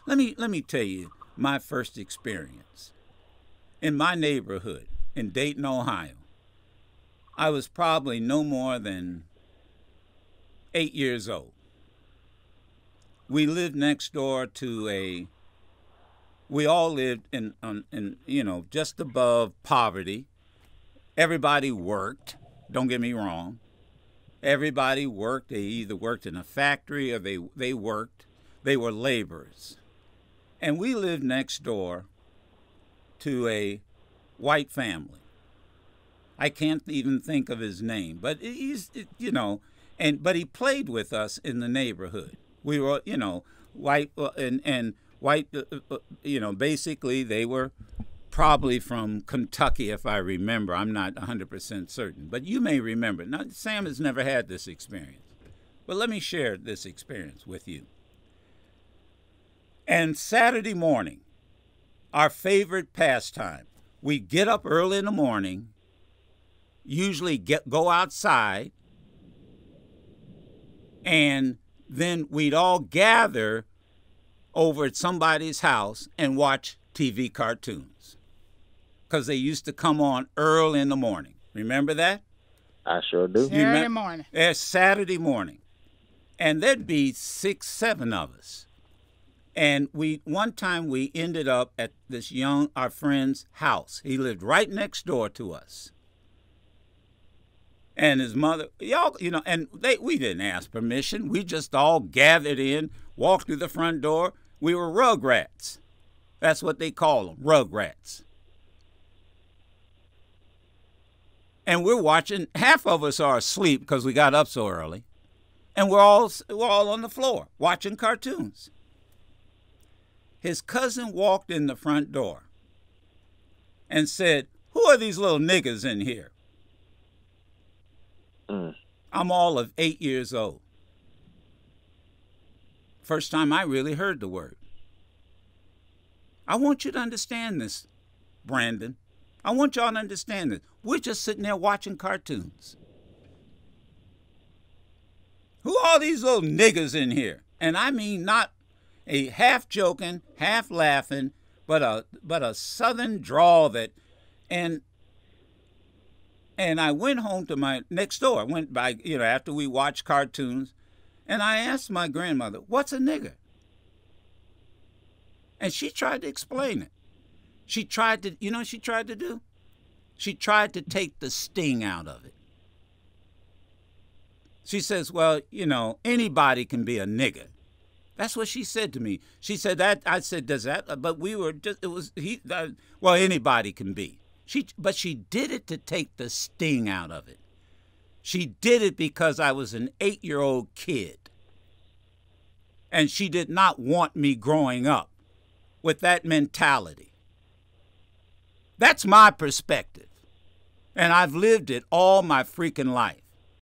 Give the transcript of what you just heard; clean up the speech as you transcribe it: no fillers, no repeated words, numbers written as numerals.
Let me tell you my first experience in my neighborhood in Dayton, Ohio. I was probably no more than 8 years old. We lived next door to a. We all lived in just above poverty. Everybody worked. Don't get me wrong. Everybody worked. They either worked in a factory or they worked. They were laborers. And we lived next door to a white family. I can't even think of his name, but but he played with us in the neighborhood. We were, white and white, basically they were probably from Kentucky, if I remember. I'm not 100% certain, but you may remember. Now, Sam has never had this experience, but let me share this experience with you. And Saturday morning, our favorite pastime, we get up early in the morning, usually go outside, and then we'd all gather over at somebody's house and watch TV cartoons because they used to come on early in the morning. Remember that? I sure do. Saturday morning. It's Saturday morning. And there'd be 6, 7 of us. And one time we ended up at our friend's house. He lived right next door to us. And his mother, we didn't ask permission. We just all gathered in, walked through the front door. We were rugrats. That's what they call them, rugrats. And we're watching. Half of us are asleep because we got up so early, and we're all on the floor watching cartoons. His cousin walked in the front door and said, "Who are these little niggas in here?" I'm all of 8 years old. First time I really heard the word. I want you to understand this, Brandon. I want y'all to understand this. We're just sitting there watching cartoons. Who are these little niggas in here? And I mean not a half joking, half laughing, but a southern drawl that, and I went home to my next door. I went by, after we watched cartoons, and I asked my grandmother, "What's a nigger?" And she tried to explain it. She tried to, what she tried to do? She tried to take the sting out of it. She says, "Well, anybody can be a nigger." That's what she said to me. She said that. I said, "Does that?" But we were just. It was well, anybody can be. But she did it to take the sting out of it. She did it because I was an 8-year-old kid. And she did not want me growing up with that mentality. That's my perspective. And I've lived it all my freaking life.